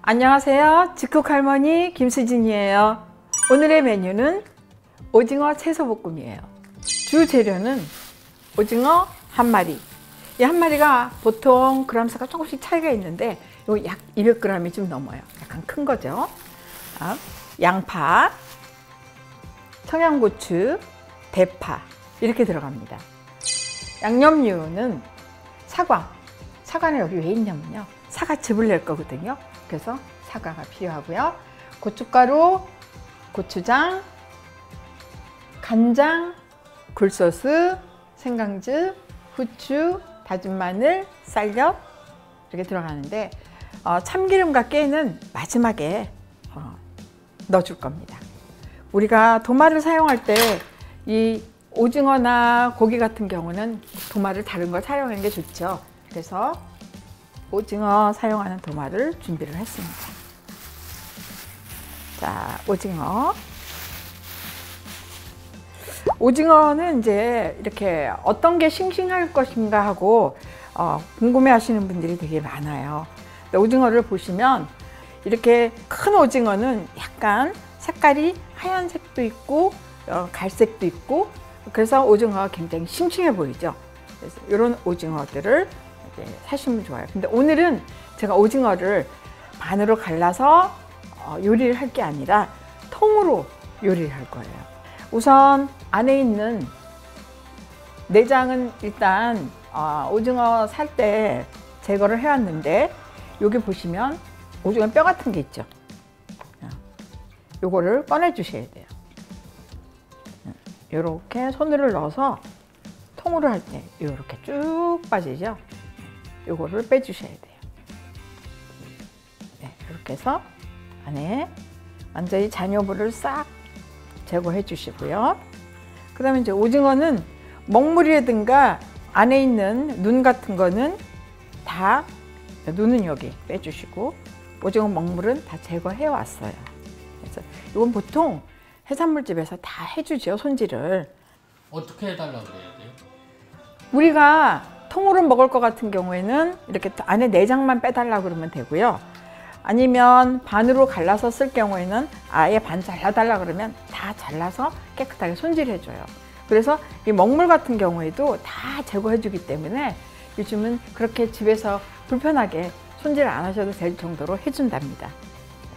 안녕하세요. 즉석할머니 김수진이에요. 오늘의 메뉴는 오징어 채소볶음이에요. 주 재료는 오징어 한 마리. 이 한 마리가 보통 그램수가 조금씩 차이가 있는데 이거 약 200g이 좀 넘어요. 약간 큰 거죠. 양파, 청양고추, 대파 이렇게 들어갑니다. 양념류는 사과는 여기 왜 있냐면요, 사과즙을 낼 거거든요. 그래서 사과가 필요하고요. 고춧가루, 고추장, 간장, 굴소스, 생강즙, 후추, 다진 마늘, 쌀겹 이렇게 들어가는데 참기름과 깨는 마지막에 넣어줄 겁니다. 우리가 도마를 사용할 때 이 오징어나 고기 같은 경우는 도마를 다른 걸 사용하는 게 좋죠. 그래서 오징어 사용하는 도마를 준비를 했습니다. 자, 오징어는 이제 이렇게 어떤 게 싱싱할 것인가 하고 궁금해 하시는 분들이 되게 많아요. 오징어를 보시면 이렇게 큰 오징어는 약간 색깔이 하얀색도 있고 갈색도 있고, 그래서 오징어가 굉장히 싱싱해 보이죠. 그래서 이런 오징어들을 사시면 좋아요. 근데 오늘은 제가 오징어를 반으로 갈라서 요리를 할 게 아니라 통으로 요리를 할 거예요. 우선 안에 있는 내장은 일단 오징어 살 때 제거를 해왔는데, 여기 보시면 오징어 뼈 같은 게 있죠. 요거를 꺼내 주셔야 돼요. 이렇게 손으로 넣어서 통으로 할 때 이렇게 쭉 빠지죠. 요거를 빼주셔야 돼요. 네, 이렇게 해서 안에 완전히 잔여물을 싹 제거해 주시고요. 그 다음에 이제 오징어는 먹물이라든가 안에 있는 눈 같은 거는 다, 눈은 여기 빼주시고 오징어 먹물은 다 제거해 왔어요. 그래서 이건 보통 해산물집에서 다 해주죠, 손질을. 어떻게 해달라고 그래야 돼요? 우리가 통으로 먹을 것 같은 경우에는 이렇게 안에 내장만 빼달라고 그러면 되고요. 아니면 반으로 갈라서 쓸 경우에는 아예 반 잘라달라 그러면 다 잘라서 깨끗하게 손질해줘요. 그래서 이 먹물 같은 경우에도 다 제거해 주기 때문에 요즘은 그렇게 집에서 불편하게 손질 안 하셔도 될 정도로 해준답니다.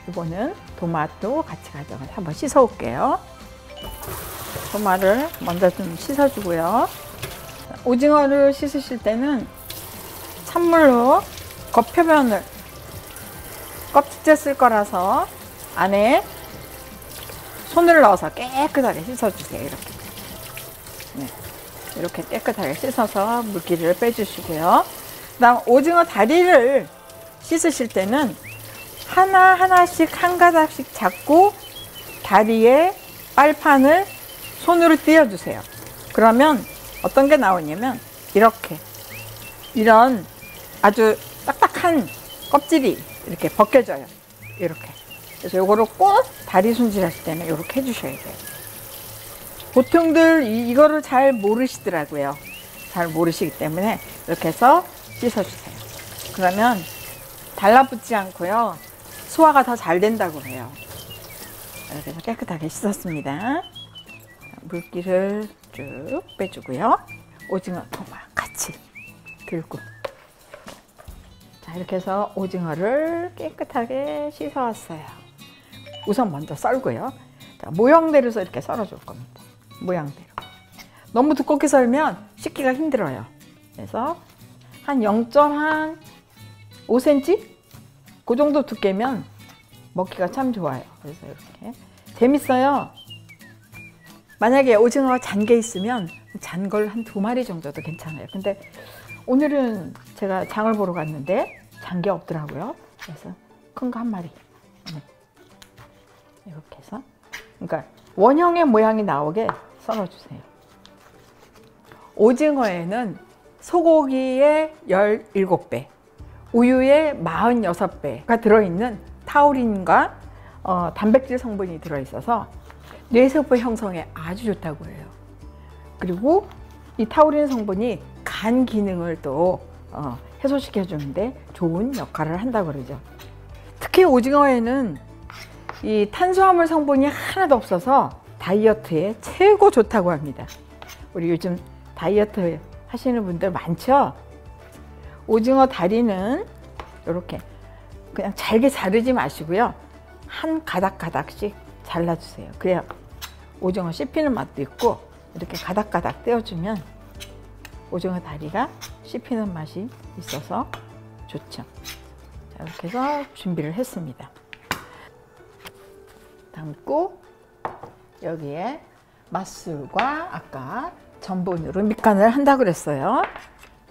이거는 도마도 같이 가져가서 한번 씻어 올게요. 도마를 먼저 좀 씻어 주고요. 오징어를 씻으실 때는 찬물로 겉표면을, 껍질째 쓸 거라서 안에 손을 넣어서 깨끗하게 씻어주세요. 이렇게. 네, 이렇게 깨끗하게 씻어서 물기를 빼주시고요. 그다음 오징어 다리를 씻으실 때는 하나하나씩 한 가닥씩 잡고 다리에 빨판을 손으로 띄워주세요. 그러면 어떤 게 나오냐면 이렇게, 이런 아주 딱딱한 껍질이 이렇게 벗겨져요. 이렇게. 그래서 요거를 꼭 다리 손질하실 때는 이렇게 해주셔야 돼요. 보통들 이거를 잘 모르시더라고요. 잘 모르시기 때문에 이렇게 해서 씻어주세요. 그러면 달라붙지 않고요, 소화가 더 잘 된다고 해요. 이렇게 해서 깨끗하게 씻었습니다. 물기를 쭉 빼주고요. 오징어 도마 같이 들고, 자, 이렇게 해서 오징어를 깨끗하게 씻어왔어요. 우선 먼저 썰고요. 자, 모양대로 이렇게 썰어줄 겁니다. 모양대로. 너무 두껍게 썰면 씻기가 힘들어요. 그래서 한 0.5cm? 그 정도 두께면 먹기가 참 좋아요. 그래서 이렇게 재밌어요. 만약에 오징어가 잔 게 있으면 잔 걸 한 2마리 정도도 괜찮아요. 근데 오늘은 제가 장을 보러 갔는데 잔 게 없더라고요. 그래서 큰 거 1마리. 네. 이렇게 해서, 그러니까 원형의 모양이 나오게 썰어주세요. 오징어에는 소고기의 17배, 우유의 46배가 들어있는 타우린과 단백질 성분이 들어있어서 뇌세포 형성에 아주 좋다고 해요. 그리고 이 타우린 성분이 간 기능을 또 해소시켜 주는데 좋은 역할을 한다고 그러죠. 특히 오징어에는 이 탄수화물 성분이 하나도 없어서 다이어트에 최고 좋다고 합니다. 우리 요즘 다이어트 하시는 분들 많죠? 오징어 다리는 이렇게 그냥 잘게 자르지 마시고요. 한 가닥가닥씩 잘라주세요. 그래야 오징어 씹히는 맛도 있고 이렇게 가닥가닥 떼어주면 오징어 다리가 씹히는 맛이 있어서 좋죠. 자, 이렇게 해서 준비를 했습니다. 담고 여기에 맛술과 아까 전분으로 밑간을 한다고 그랬어요.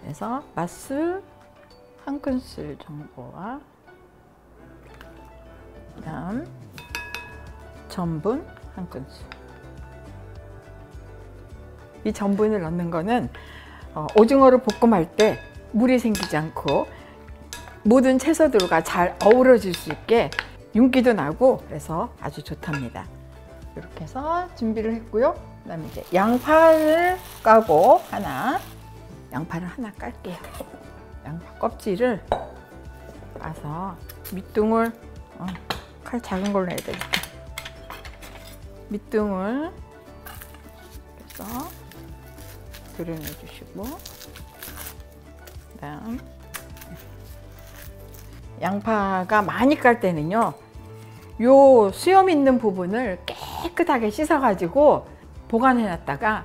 그래서 맛술 한 큰술 정도와 그다음 전분 한 큰술. 이 전분을 넣는 거는 오징어를 볶음할 때 물이 생기지 않고 모든 채소들과 잘 어우러질 수 있게 윤기도 나고 그래서 아주 좋답니다. 이렇게 해서 준비를 했고요. 그다음에 이제 양파를 까고 양파를 하나 깔게요. 양파 껍질을 까서 밑둥을 칼 작은 걸로 해야 되겠다. 밑둥을 해서 드려내 주시고 그다음 양파가 많이 깔 때는요. 요 수염 있는 부분을 깨끗하게 씻어 가지고 보관해 놨다가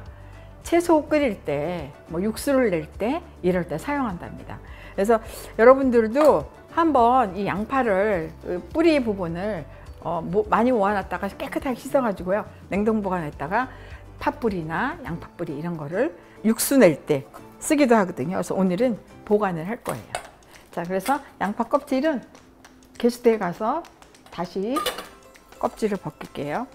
채소 끓일 때, 뭐 육수를 낼 때 이럴 때 사용한답니다. 그래서 여러분들도 한번 이 양파를 뿌리 부분을 많이 모아놨다가 깨끗하게 씻어가지고요 냉동 보관했다가 팥뿌리나 양파뿌리 이런 거를 육수 낼 때 쓰기도 하거든요. 그래서 오늘은 보관을 할 거예요. 자, 그래서 양파 껍질은 개수대에 가서 다시 껍질을 벗길게요.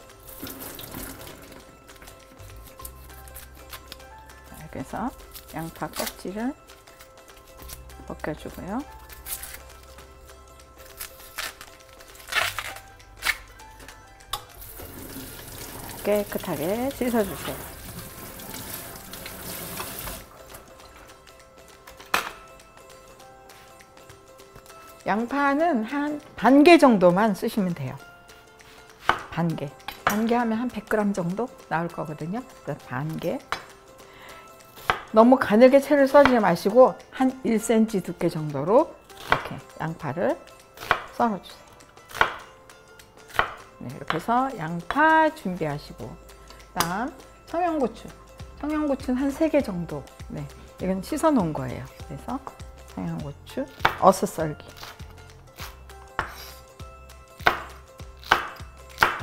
자, 그래서 양파 껍질을 벗겨주고요. 깨끗하게 씻어주세요. 양파는 한 반 개 정도만 쓰시면 돼요. 반 개 하면 한 100g 정도 나올 거거든요. 그래서 반 개. 너무 가늘게 채를 썰지 마시고 한 1cm 두께 정도로 이렇게 양파를 썰어주세요. 네, 이렇게 해서 양파 준비하시고 그다음 청양고추. 청양고추는 한 3개 정도. 네, 이건 씻어 놓은 거예요. 그래서 청양고추 어슷 썰기.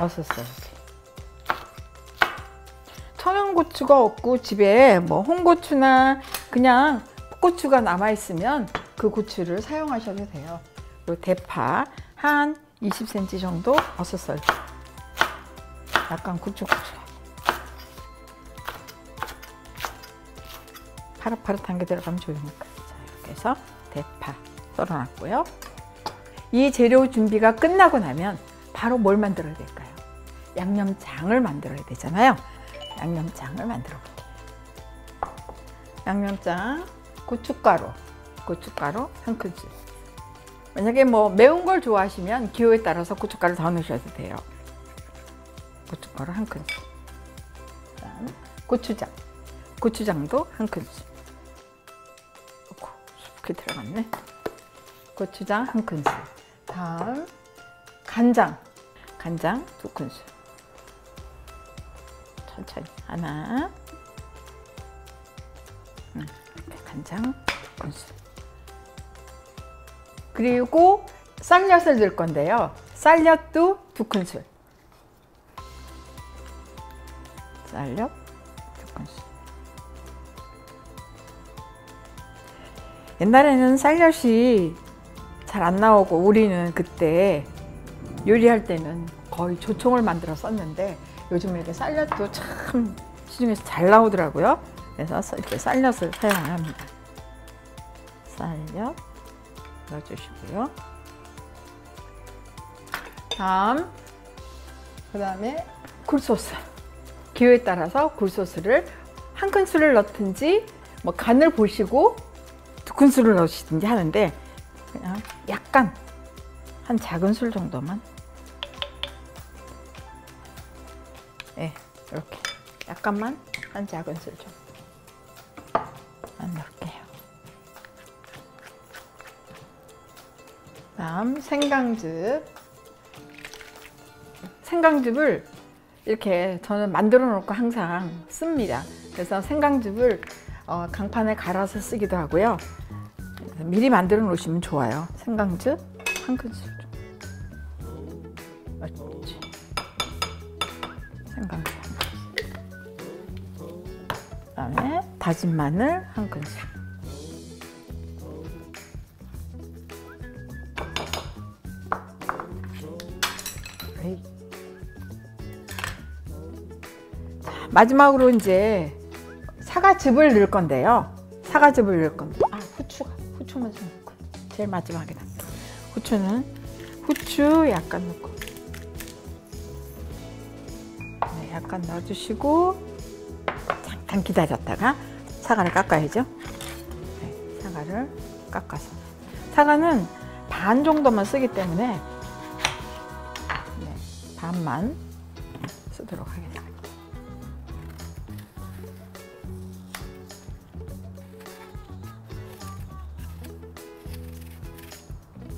어슷 썰기. 청양고추가 없고 집에 뭐 홍고추나 그냥 풋고추가 남아 있으면 그 고추를 사용하셔도 돼요. 그리고 대파 한 20cm 정도 어슷 썰기. 약간 구축구축. 파릇파릇한 게 들어가면 좋으니까. 자, 이렇게 해서 대파 썰어놨고요. 이 재료 준비가 끝나고 나면 바로 뭘 만들어야 될까요? 양념장을 만들어야 되잖아요. 양념장을 만들어 볼게요. 양념장 고춧가루 한 큰술. 만약에 뭐 매운 걸 좋아하시면 기호에 따라서 고춧가루 더 넣으셔도 돼요. 고춧가루 한 큰술. 그다음 고추장도 한 큰술. 수북히 들어갔네. 고추장 한 큰술. 다음 간장 2큰술. 천천히 하나. 이렇게 간장 2큰술. 그리고 쌀엿을 넣을 건데요. 쌀엿도 2큰술. 쌀엿 2큰술. 옛날에는 쌀엿이 잘 안 나오고 우리는 그때 요리할 때는 거의 조청을 만들어 썼는데 요즘 이렇게 쌀엿도 참 시중에서 잘 나오더라고요. 그래서 이렇게 쌀엿을 사용합니다. 쌀엿 넣어주시고요. 그 다음에 굴소스. 기호에 따라서 굴소스를 한 큰술을 넣든지 뭐 간을 보시고 두 큰술을 넣으시든지 하는데 그냥 약간 한 작은 술 정도만. 네, 이렇게 약간만 한 작은 술 정도만 넣을게요. 다음 생강즙. 생강즙을 이렇게 저는 만들어 놓고 항상 씁니다. 그래서 생강즙을 강판에 갈아서 쓰기도 하고요. 미리 만들어 놓으시면 좋아요. 생강즙 한 큰술 좀. 그렇지. 생강즙 한 큰술. 그다음에 다진 마늘 한 큰술. 마지막으로 이제 사과즙을 넣을 건데요. 사과즙을 넣을 건데, 후추만 좀 넣고, 제일 마지막에다. 후추 약간 넣고, 네, 약간 넣어주시고 잠깐 기다렸다가 사과를 깎아야죠. 네, 사과를 깎아서. 사과는 반 정도만 쓰기 때문에 네, 반만 쓰도록 하겠습니다.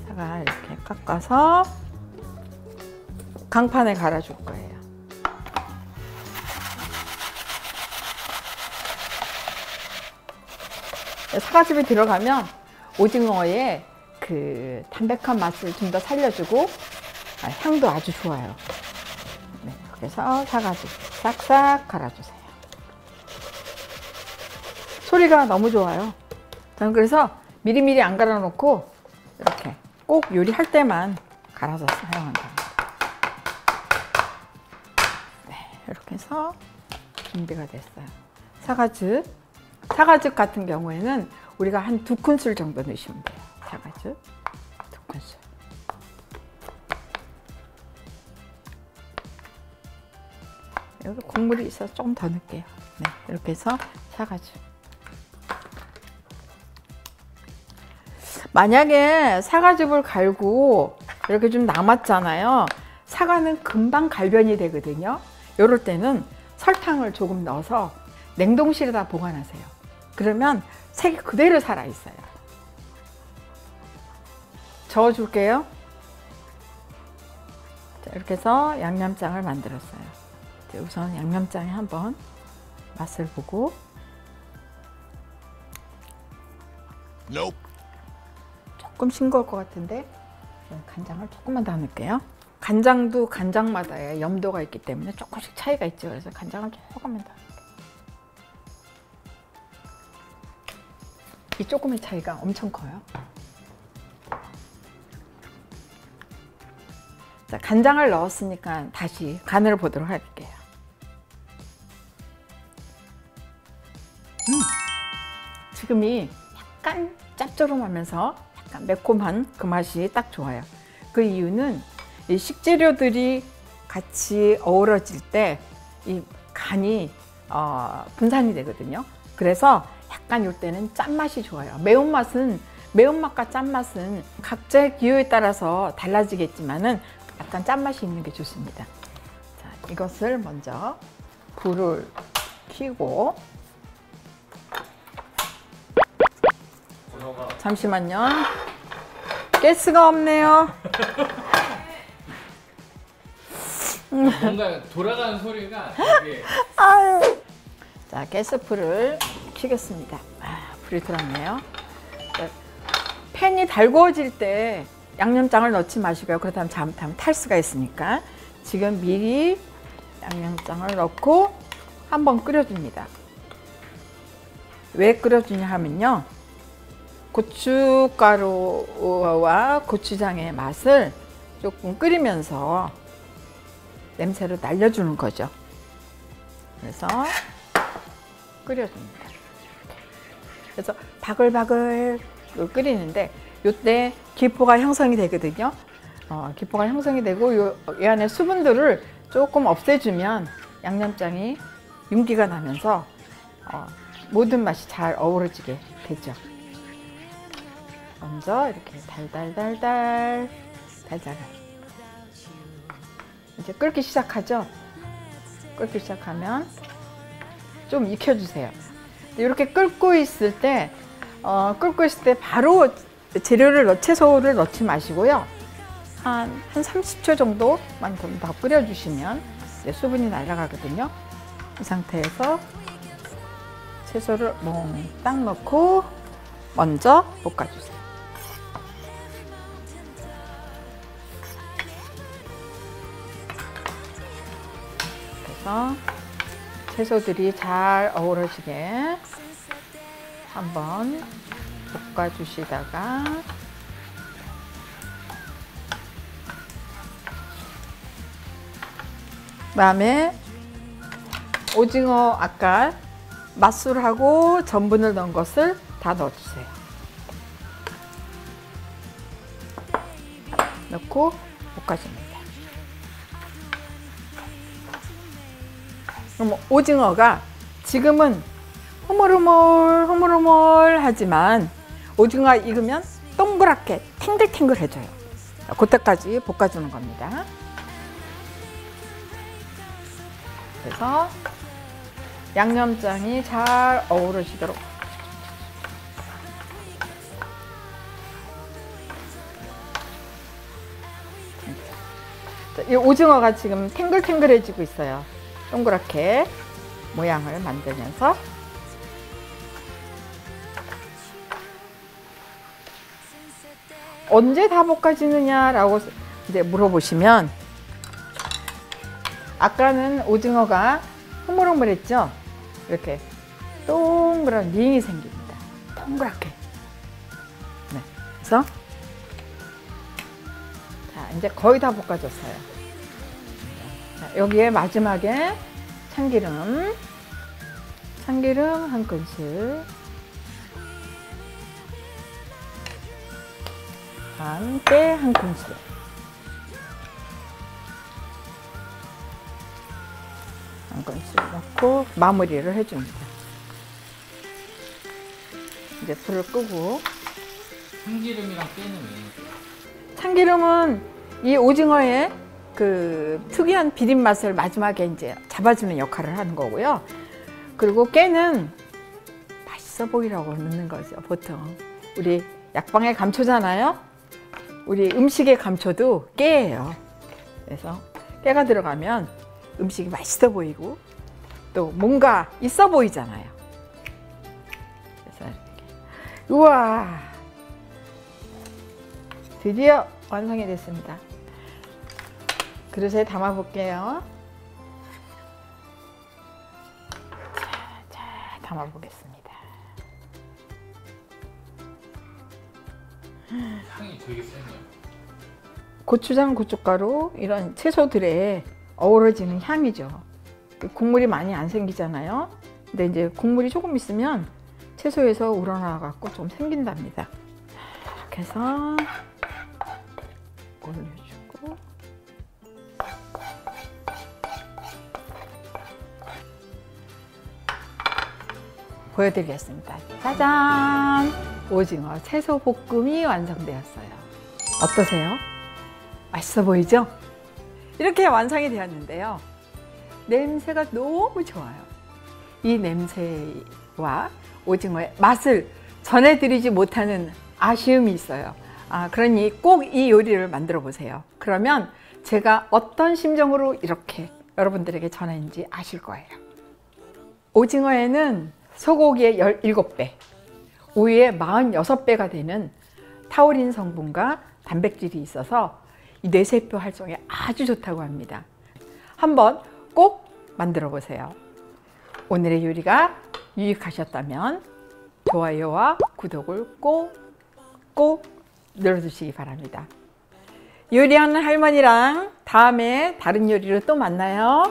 사과 이렇게 깎아서 강판에 갈아줄 거예요. 사과즙이 들어가면 오징어의 그 담백한 맛을 좀 더 살려주고 향도 아주 좋아요. 네, 그래서 사과즙 싹싹 갈아주세요. 소리가 너무 좋아요. 저는 그래서 미리미리 안 갈아놓고 이렇게 꼭 요리할 때만 갈아서 사용한다. 네, 이렇게 해서 준비가 됐어요. 사과즙 같은 경우에는 우리가 한 2큰술 정도 넣으시면 돼요. 사과즙 2큰술. 여기 국물이 있어서 조금 더 넣을게요. 네, 이렇게 해서 사과즙. 만약에 사과즙을 갈고 이렇게 좀 남았잖아요. 사과는 금방 갈변이 되거든요. 이럴 때는 설탕을 조금 넣어서 냉동실에다 보관하세요. 그러면 색이 그대로 살아있어요. 저어줄게요. 자, 이렇게 해서 양념장을 만들었어요. 우선 양념장에 한번 맛을 보고. 조금 싱거울 것 같은데 간장을 조금만 더 넣을게요. 간장도 간장마다 염도가 있기 때문에 조금씩 차이가 있죠. 그래서 간장을 조금만 더. 이 조금의 차이가 엄청 커요. 자, 간장을 넣었으니까 다시 간을 보도록 할게요. 지금이 약간 짭조름하면서 약간 매콤한 그 맛이 딱 좋아요. 그 이유는 이 식재료들이 같이 어우러질 때 이 간이 분산이 되거든요. 그래서 약간 이때는 짠맛이 좋아요. 매운맛과 짠맛은 각자의 기호에 따라서 달라지겠지만은 약간 짠맛이 있는 게 좋습니다. 자, 이것을 먼저 불을 켜고. 잠시만요. 가스가 없네요. 뭔가 돌아가는 소리가 되게. 자, 가스불을 켜겠습니다. 불이 들었네요. 자, 팬이 달구어질 때 양념장을 넣지 마시고요. 그렇다면 잘못하면 탈 수가 있으니까 지금 미리 양념장을 넣고 한번 끓여줍니다. 왜 끓여주냐 하면요, 고춧가루와 고추장의 맛을 조금 끓이면서 냄새를 날려주는 거죠. 그래서 끓여줍니다. 그래서 바글바글 끓이는데 이때 기포가 형성이 되거든요. 기포가 형성이 되고 이 안에 수분들을 조금 없애주면 양념장이 윤기가 나면서 모든 맛이 잘 어우러지게 되죠. 먼저 이렇게 달달달달 이제 끓기 시작하죠. 끓기 시작하면 좀 익혀주세요. 이렇게 끓고 있을 때 바로 채소를 넣지 마시고요. 한 30초 정도만 더 끓여주시면 이제 수분이 날아가거든요. 이 상태에서 채소를 몽땅 넣고 먼저 볶아주세요. 그래서 채소들이 잘 어우러지게 한번 볶아주시다가 그다음에 오징어 아까 맛술하고 전분을 넣은 것을 다 넣어주세요. 넣고 볶아줍니다. 그럼 오징어가 지금은 흐물흐물 하지만 오징어가 익으면 동그랗게 탱글탱글해져요. 그때까지 볶아주는 겁니다. 그래서 양념장이 잘 어우러지도록 이 오징어가 지금 탱글탱글해지고 있어요. 동그랗게 모양을 만들면서 언제 다 볶아지느냐라고 이제 물어보시면 아까는 오징어가 흐물흐물했죠? 이렇게 동그란 링이 생깁니다. 동그랗게. 네. 그래서 자, 이제 거의 다 볶아졌어요. 자, 여기에 마지막에 참기름 한 큰술, 깨 한 큰술, 한 큰술 넣고 마무리를 해줍니다. 이제 불을 끄고. 참기름이랑 깨는 왜? 참기름은 이 오징어의 그 특이한 비린 맛을 마지막에 이제 잡아주는 역할을 하는 거고요. 그리고 깨는 맛있어 보이라고 넣는 거죠. 보통 우리 약방의 감초잖아요. 우리 음식의 감초도 깨예요. 그래서 깨가 들어가면 음식이 맛있어 보이고 또 뭔가 있어 보이잖아요. 그래서 이렇게 우와, 드디어 완성이 됐습니다. 그릇에 담아 볼게요. 자, 담아 보겠습니다. 향이 되게 세네요. 고추장, 고춧가루 이런 채소들에 어우러지는 향이죠. 국물이 많이 안 생기잖아요. 근데 이제 국물이 조금 있으면 채소에서 우러나와 갖고 좀 생긴답니다. 이렇게 해서 올려주고 보여드리겠습니다. 짜잔! 오징어 채소 볶음이 완성되었어요. 어떠세요? 맛있어 보이죠? 이렇게 완성이 되었는데요. 냄새가 너무 좋아요. 이 냄새와 오징어의 맛을 전해드리지 못하는 아쉬움이 있어요. 그러니 꼭 이 요리를 만들어 보세요. 그러면 제가 어떤 심정으로 이렇게 여러분들에게 전했는지 아실 거예요. 오징어에는 소고기의 17배, 우유의 46배가 되는 타우린 성분과 단백질이 있어서 이 뇌세포 활성에 아주 좋다고 합니다. 한번 꼭 만들어 보세요. 오늘의 요리가 유익하셨다면 좋아요와 구독을 꼭 눌러주시기 바랍니다. 요리하는 할머니랑 다음에 다른 요리로 또 만나요.